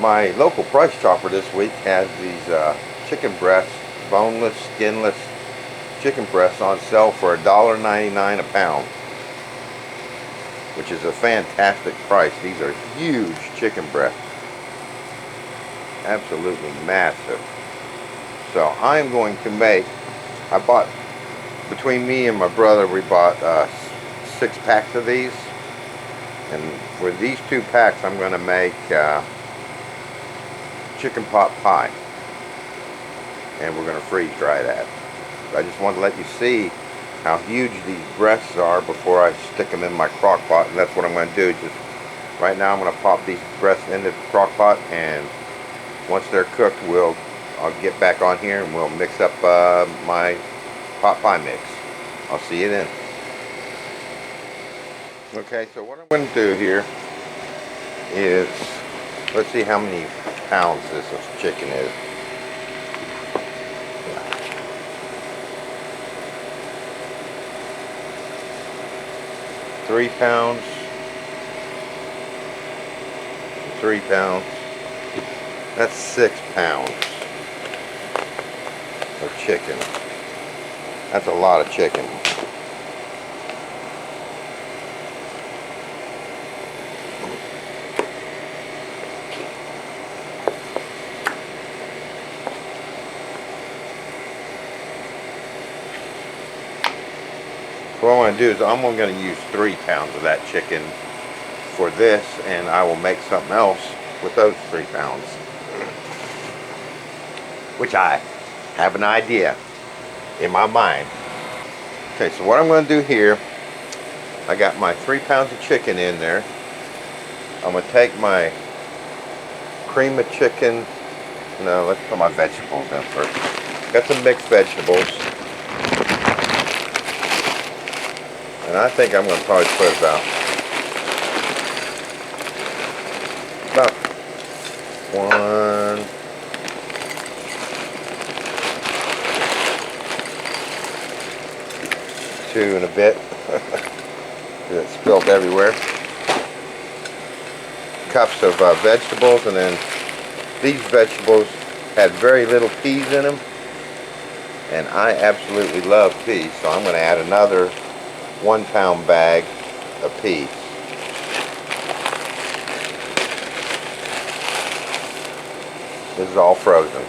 My local price chopper this week has these chicken breasts, boneless, skinless chicken breasts on sale for $1.99 a pound, which is a fantastic price. These are huge chicken breasts, absolutely massive. So I'm going to make, I bought, between me and my brother, we bought 6 packs of these, and with these 2 packs I'm going to make chicken pot pie, and we're going to freeze dry that. I just wanted to let you see how huge these breasts are before I stick them in my crock pot, and that's what I'm going to do. Just right now I'm going to pop these breasts into the crock pot, and once they're cooked, I'll get back on here and we'll mix up my pot pie mix. I'll see you then. Okay, so what I'm going to do here is, let's see how many pounds this chicken is. Three pounds, 3 pounds, that's 6 pounds of chicken. That's a lot of chicken. What I'm going to do is I'm going to use 3 pounds of that chicken for this, and I will make something else with those 3 pounds, which I have an idea in my mind. Okay, so what I'm going to do here, I got my 3 pounds of chicken in there. I'm going to take my cream of chicken. No, let's put my vegetables in first. Got some mixed vegetables. And I think I'm going to probably put about 1, 2 and a bit. It spilled everywhere. Cups of vegetables, and then these vegetables had very little peas in them, and I absolutely love peas, so I'm going to add another 1 pound bag of peas. This is all frozen.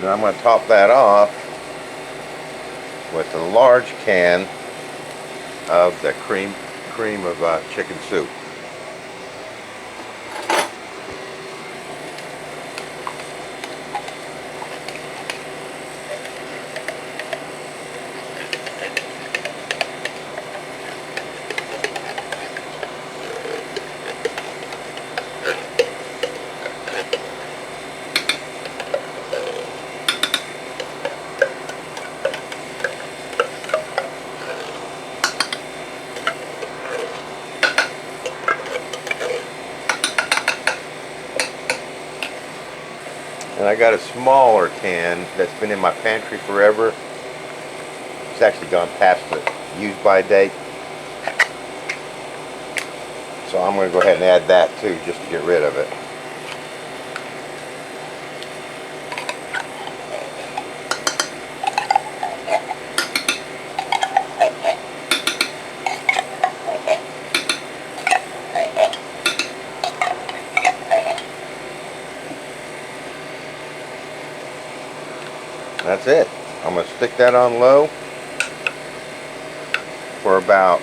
Then I'm going to top that off with a large can of the cream of chicken soup. And I got a smaller can that's been in my pantry forever. It's actually gone past the use by date. So I'm going to go ahead and add that too, just to get rid of it. That's it. I'm going to stick that on low for about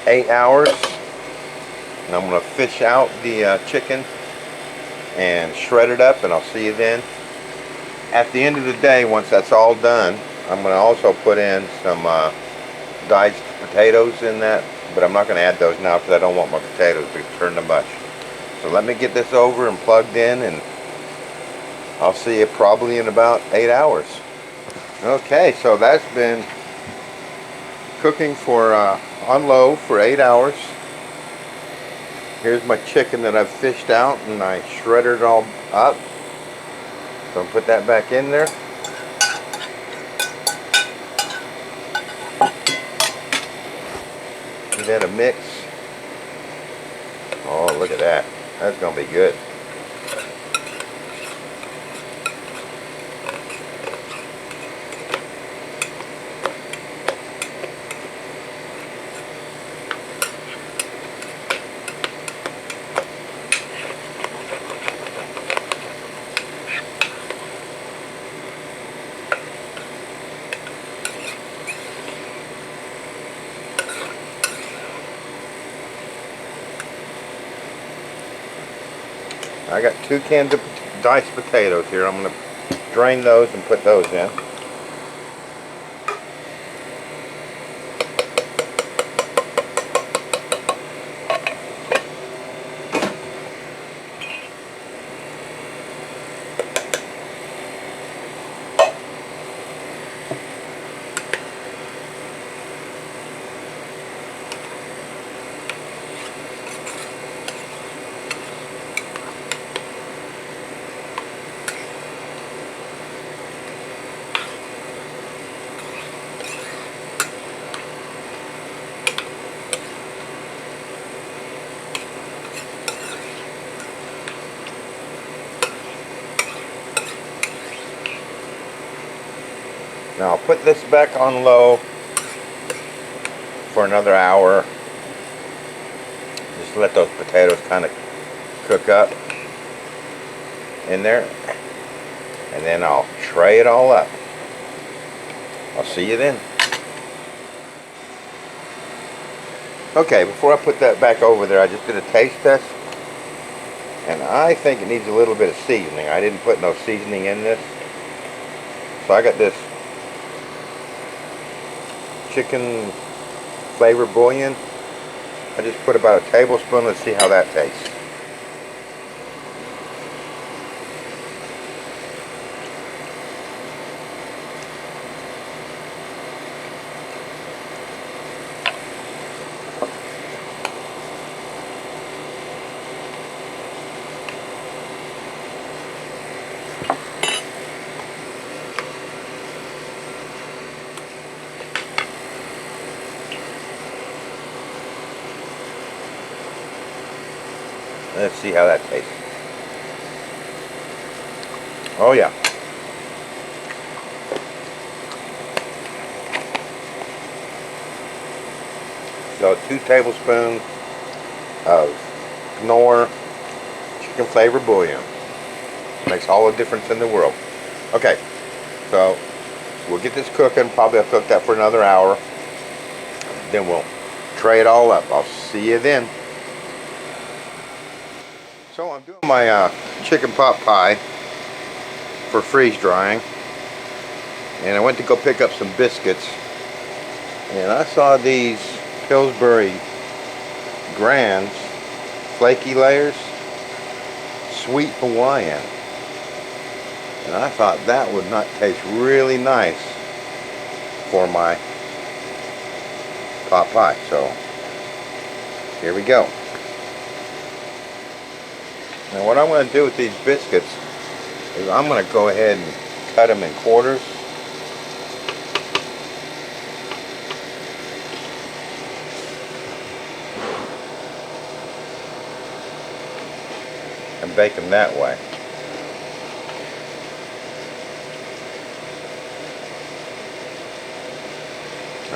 8 hours. And I'm going to fish out the chicken and shred it up, and I'll see you then. At the end of the day, once that's all done, I'm going to also put in some diced potatoes in that, but I'm not going to add those now because I don't want my potatoes to turn to mush. So let me get this over and plugged in, and I'll see you probably in about 8 hours. Okay, so that's been cooking for on low for 8 hours. Here's my chicken that I've fished out, and I shredded it all up. So I'll put that back in there. Giving it a mix. Oh, look at that. That's going to be good. I got 2 cans of diced potatoes here. I'm going to drain those and put those in. Now I'll put this back on low for another hour. Just let those potatoes kind of cook up in there. And then I'll tray it all up. I'll see you then. Okay, before I put that back over there, I just did a taste test. And I think it needs a little bit of seasoning. I didn't put no seasoning in this. So I got this chicken flavor bouillon. I just put about a tablespoon. Let's see how that tastes. Let's see how that tastes. Oh yeah. So 2 tablespoons of Knorr chicken flavor bouillon. Makes all the difference in the world. Okay, so we'll get this cooking. Probably I'll cook that for another hour. Then we'll tray it all up. I'll see you then. So I'm doing my chicken pot pie for freeze drying, and I went to go pick up some biscuits, and I saw these Pillsbury Grands flaky layers, sweet Hawaiian, and I thought that would not taste really nice for my pot pie. So here we go. Now what I'm going to do with these biscuits is I'm going to go ahead and cut them in quarters. And bake them that way.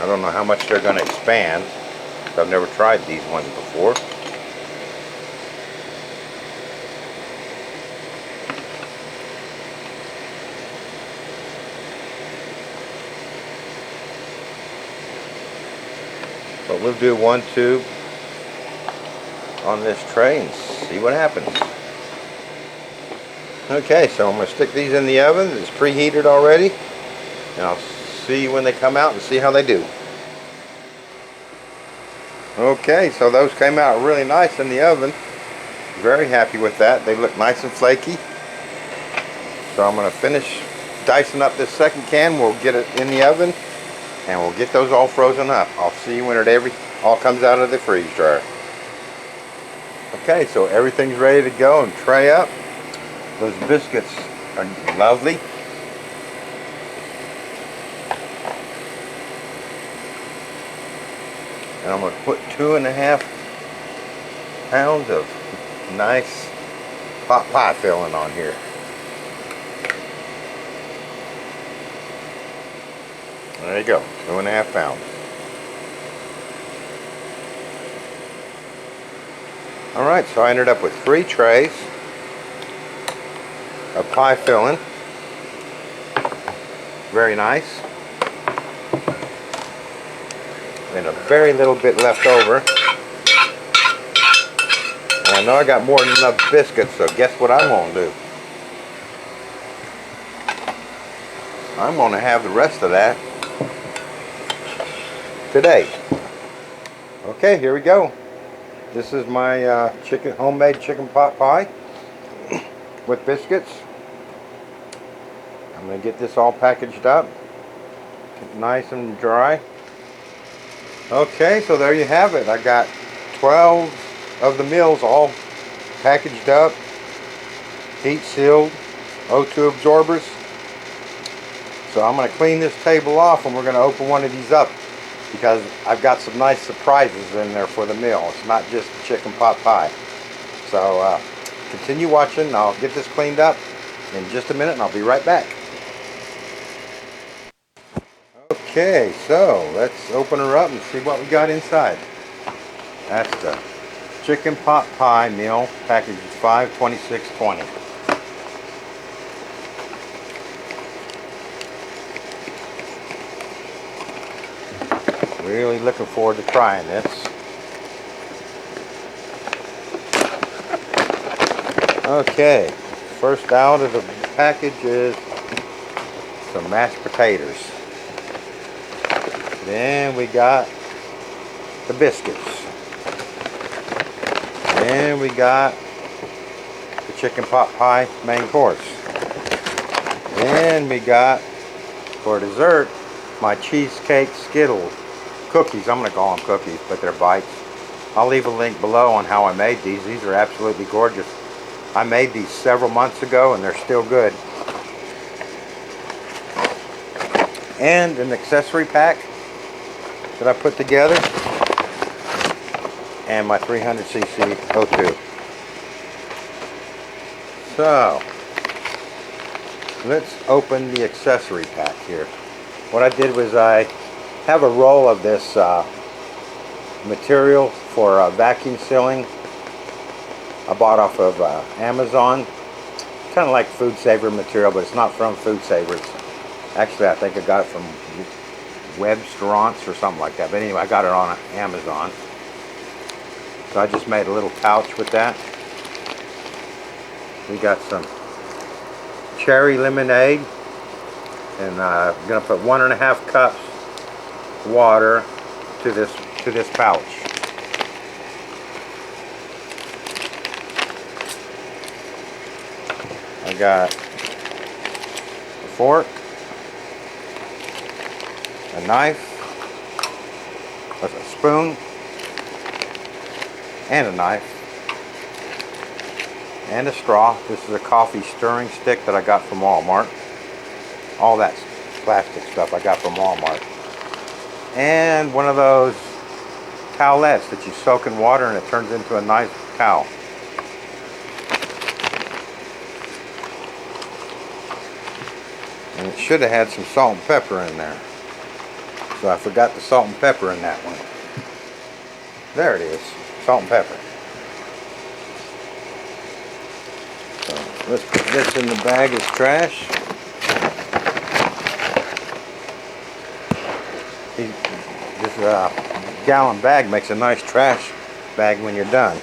I don't know how much they're going to expand. I've never tried these ones before. But we'll do 1 tube on this tray and see what happens. Okay, so I'm going to stick these in the oven. It's preheated already. And I'll see when they come out and see how they do. Okay, so those came out really nice in the oven. Very happy with that. They look nice and flaky. So I'm going to finish dicing up this second can. We'll get it in the oven. And we'll get those all frozen up. I'll see you when it all comes out of the freeze dryer. Okay, so everything's ready to go and tray up. Those biscuits are lovely. And I'm going to put 2.5 pounds of nice pot pie filling on here. There you go, 2.5 pounds. Alright, so I ended up with 3 trays of pie filling. Very nice. And a very little bit left over. And I know I got more than enough biscuits, so guess what I'm going to do? I'm going to have the rest of that today. Okay, here we go. This is my homemade chicken pot pie with biscuits. I'm going to get this all packaged up, nice and dry. Okay, so there you have it. I got 12 of the meals all packaged up, heat sealed, O2 absorbers. So I'm going to clean this table off and we're going to open one of these up because I've got some nice surprises in there for the meal. It's not just the chicken pot pie. So continue watching. I'll get this cleaned up in just a minute and I'll be right back. Okay, so let's open her up and see what we got inside. That's the chicken pot pie meal, package 5/26/20. Really looking forward to trying this. Okay, first out of the package is some mashed potatoes. Then we got the biscuits. Then we got the chicken pot pie main course. Then we got, for dessert, my cheesecake Skittle cookies. I'm going to call them cookies, but they're bites. I'll leave a link below on how I made these. These are absolutely gorgeous. I made these several months ago and they're still good. And an accessory pack that I put together, and my 300cc O2. So let's open the accessory pack here. What I did was I have a roll of this material for vacuum sealing. I bought off of Amazon. Kind of like food saver material, but it's not from Food Savers. Actually, I think I got it from Webstaurants or something like that. But anyway, I got it on Amazon. So I just made a little pouch with that. We got some cherry lemonade. And I'm going to put 1.5 cups water to this pouch. I got a fork, a knife, a spoon, and a knife, and a straw. This is a coffee stirring stick that I got from Walmart. All that plastic stuff I got from Walmart. And one of those towelettes that you soak in water and it turns into a nice towel. And it should have had some salt and pepper in there. So I forgot the salt and pepper in that one. There it is, salt and pepper. So let's put this in the bag as trash. This gallon bag makes a nice trash bag when you're done.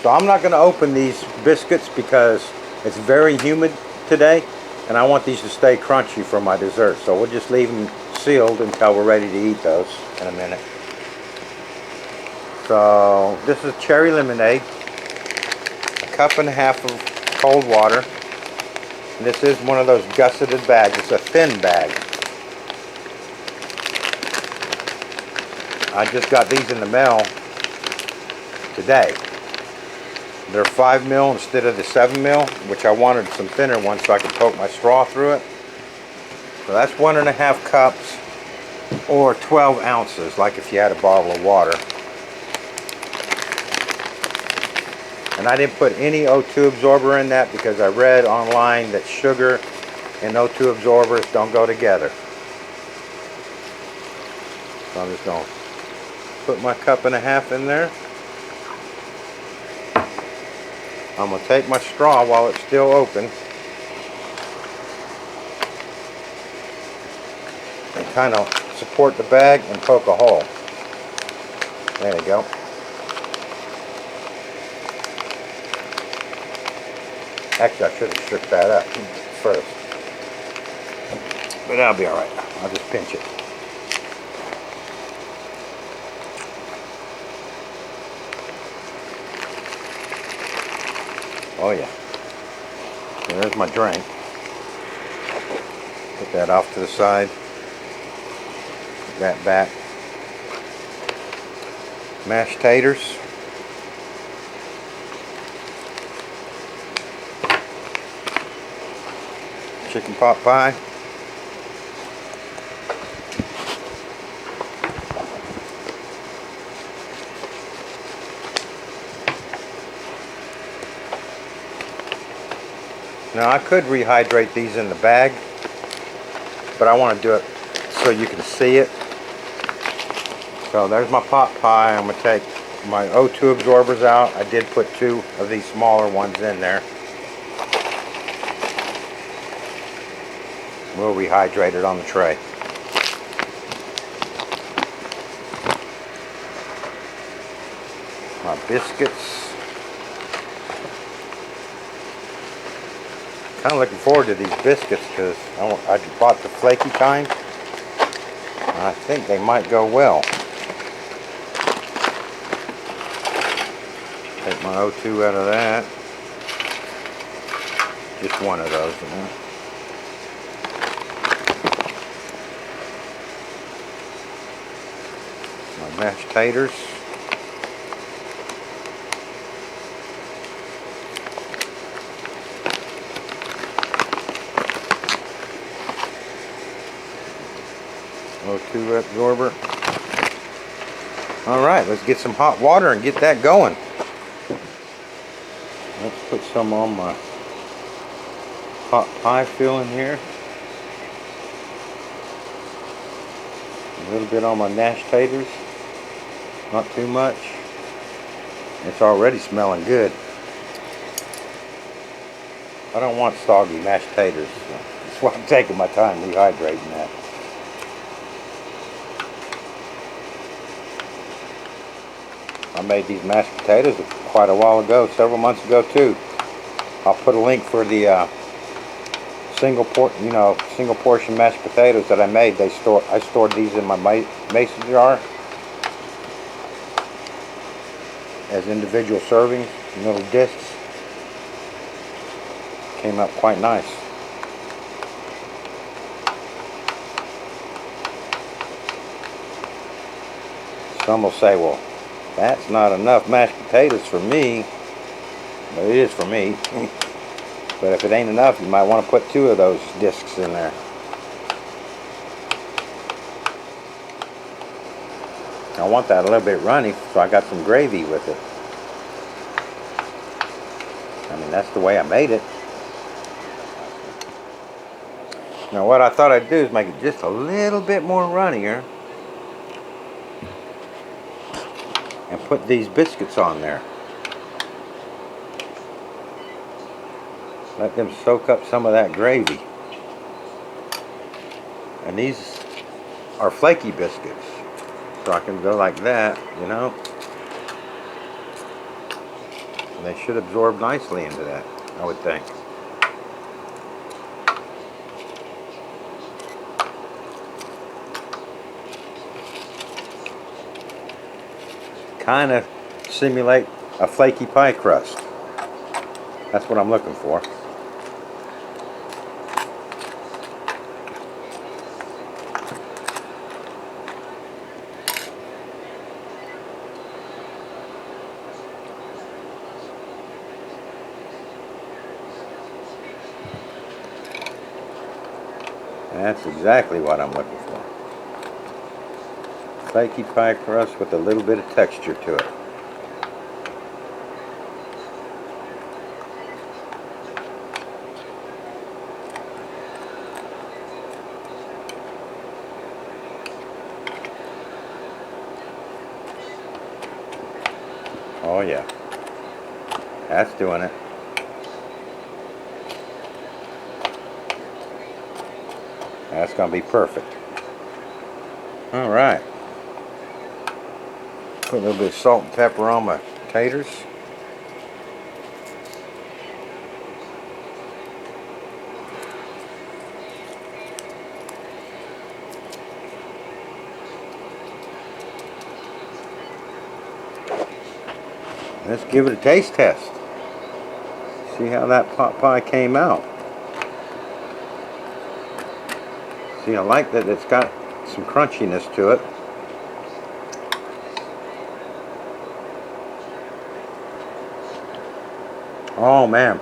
So I'm not going to open these biscuits because it's very humid today and I want these to stay crunchy for my dessert. So we'll just leave them sealed until we're ready to eat those in a minute. So this is cherry lemonade, 1.5 cups of cold water. And this is one of those gusseted bags. It's a thin bag. I just got these in the mail today. They're 5 mil instead of the 7 mil, which I wanted some thinner ones so I could poke my straw through it. So that's 1.5 cups or 12 ounces, like if you had a bottle of water. And I didn't put any O2 absorber in that because I read online that sugar and O2 absorbers don't go together. So I'm just going to put my 1.5 cups in there. I'm going to take my straw while it's still open and kind of support the bag and poke a hole. There you go. Actually, I should have shook that up first. But that'll be alright. I'll just pinch it. Oh yeah. There's my drink. Put that off to the side. Put that back. Mashed taters. Chicken pot pie. Now I could rehydrate these in the bag, but I want to do it so you can see it. So there's my pot pie. I'm going to take my O2 absorbers out. I did put 2 of these smaller ones in there. We'll rehydrate it on the tray. My biscuits. Kind of looking forward to these biscuits because I bought the flaky kind. And I think they might go well. Take my O2 out of that. Just one of those, you know. My mashed taters. O2 absorber. Alright, let's get some hot water and get that going. Let's put some on my hot pie filling here. A little bit on my mashed taters. Not too much. It's already smelling good. I don't want soggy mashed taters. So that's why I'm taking my time rehydrating that. I made these mashed potatoes quite a while ago, several months ago too. I'll put a link for the single portion mashed potatoes that I made. I stored these in my mason jar as individual servings, little discs. Came out quite nice. Some will say, well, that's not enough mashed potatoes for me. But it is for me. But if it ain't enough, you might want to put 2 of those discs in there. I want that a little bit runny, so I got some gravy with it. I mean, that's the way I made it. Now what I thought I'd do is make it just a little bit more runnier. And put these biscuits on there. Let them soak up some of that gravy. And these are flaky biscuits. So I can go like that, you know. And they should absorb nicely into that, I would think. Kind of simulate a flaky pie crust. That's what I'm looking for. That's exactly what I'm looking for. Flaky pie crust with a little bit of texture to it. Oh yeah, that's doing it. That's gonna be perfect. All right. Put a little bit of salt and pepper on my taters. Let's give it a taste test. See how that pot pie came out. See, I like that it's got some crunchiness to it. Oh man,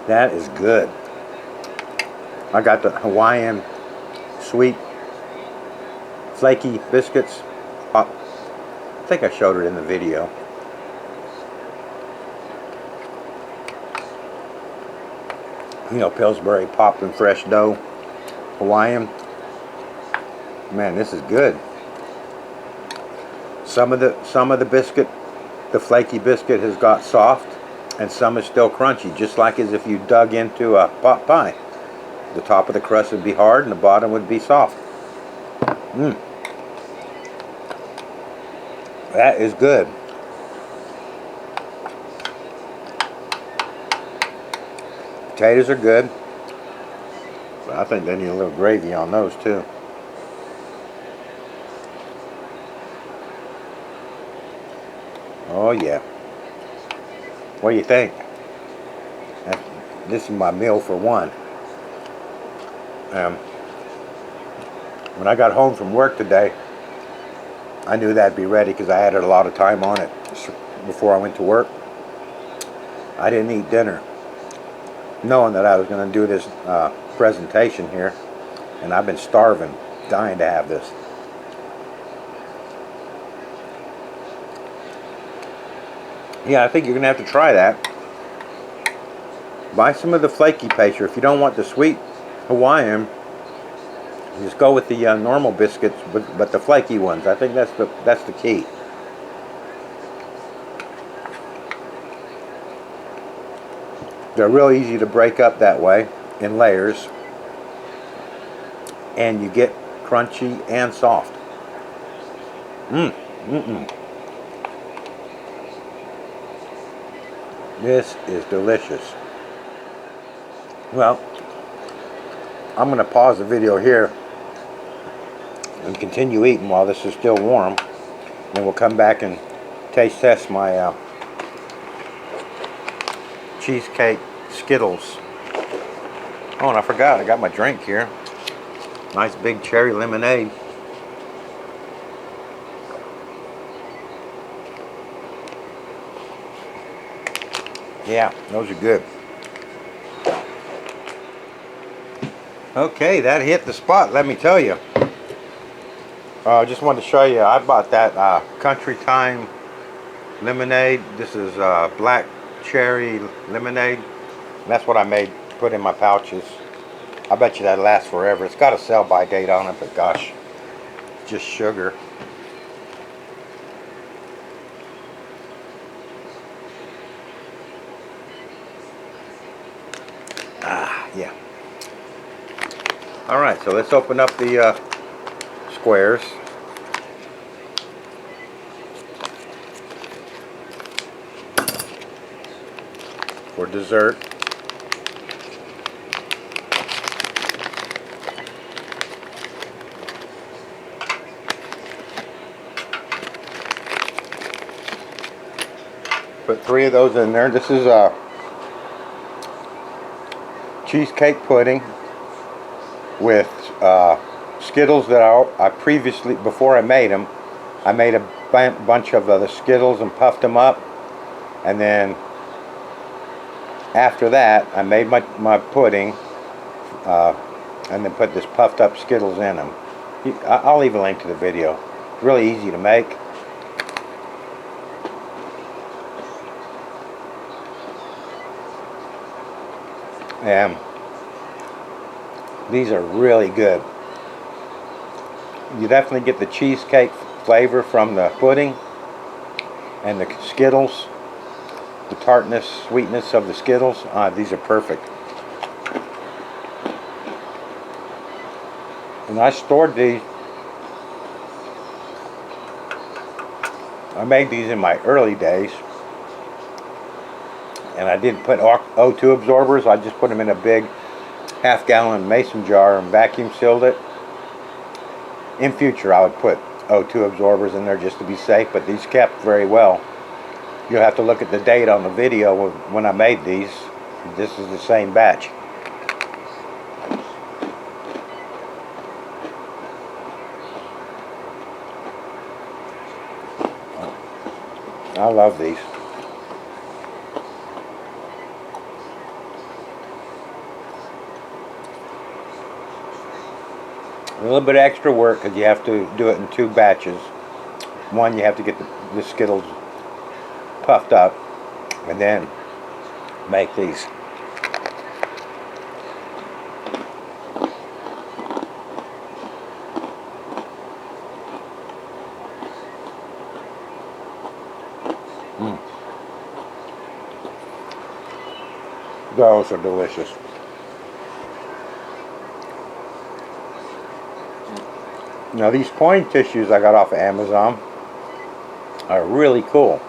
that is good. I got the Hawaiian sweet flaky biscuits. I think I showed it in the video. You know, Pillsbury popped and fresh dough Hawaiian. Man, this is good. Some of the biscuit, the flaky biscuit, has got soft, and some is still crunchy, just like as if you dug into a pot pie. The top of the crust would be hard and the bottom would be soft. That is good. Potatoes are good, but I think they need a little gravy on those too. Oh yeah. What do you think? This is my meal for one. When I got home from work today, I knew that'd be ready because I added a lot of time on it before I went to work. I didn't eat dinner, knowing that I was going to do this presentation here, and I've been starving, dying to have this. Yeah, I think you're going to have to try that. Buy some of the flaky pastry. If you don't want the sweet Hawaiian, just go with the normal biscuits, but the flaky ones. I think that's the key. They're real easy to break up that way in layers, and you get crunchy and soft. This is delicious. Well, I'm going to pause the video here and continue eating while this is still warm. Then we'll come back and taste test my cheesecake Skittles. Oh, and I forgot, I got my drink here. Nice big cherry lemonade. Yeah, those are good. Okay, that hit the spot, let me tell you. I just wanted to show you, I bought that Country Time lemonade. This is black cherry lemonade. That's what I made, put in my pouches. I bet you that lasts forever. It's got a sell-by date on it, but gosh, just sugar. Yeah. All right, so let's open up the squares. For dessert. Put 3 of those in there. This is a cheesecake pudding with Skittles that I previously, before I made them, I made a bunch of the Skittles and puffed them up, and then after that I made my pudding and then put this puffed up Skittles in them. I'll leave a link to the video. Really easy to make. And these are really good. You definitely get the cheesecake flavor from the pudding and the Skittles, the tartness, sweetness of the Skittles. These are perfect. And I stored these. I made these in my early days, and I didn't put O2 absorbers. I just put them in a big half-gallon mason jar and vacuum sealed it. In future, I would put O2 absorbers in there just to be safe, but these kept very well. You'll have to look at the date on the video when I made these. This is the same batch. I love these. A little bit extra work because you have to do it in 2 batches. One, you have to get the Skittles puffed up and then make these. Those are delicious. Now these coin tissues I got off of Amazon are really cool.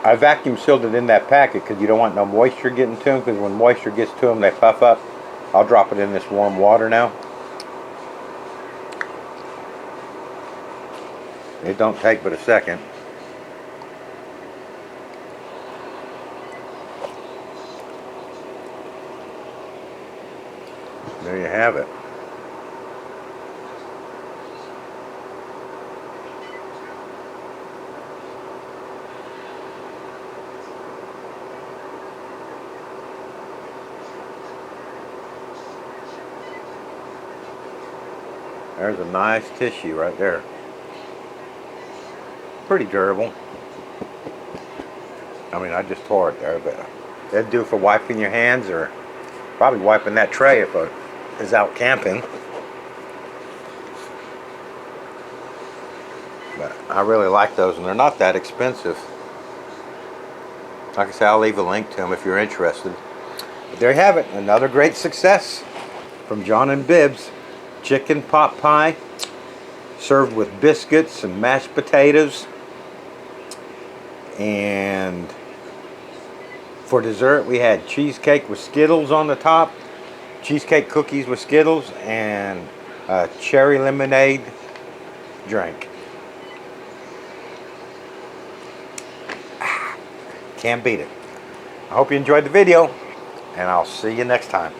I vacuum sealed it in that packet because you don't want no moisture getting to them, because when moisture gets to them they puff up. I'll drop it in this warm water now. It don't take but a second. There you have it. There's a nice tissue right there. Pretty durable. I mean, I just tore it there, but it'd do for wiping your hands, or probably wiping that tray if I is out camping. But I really like those, and they're not that expensive. Like I say, I'll leave a link to them if you're interested. But there you have it, another great success from John and Bibbs. Chicken pot pie served with biscuits and mashed potatoes, and for dessert we had cheesecake with Skittles on the top, cheesecake cookies with Skittles, and a cherry lemonade drink. Can't beat it. I hope you enjoyed the video, and I'll see you next time.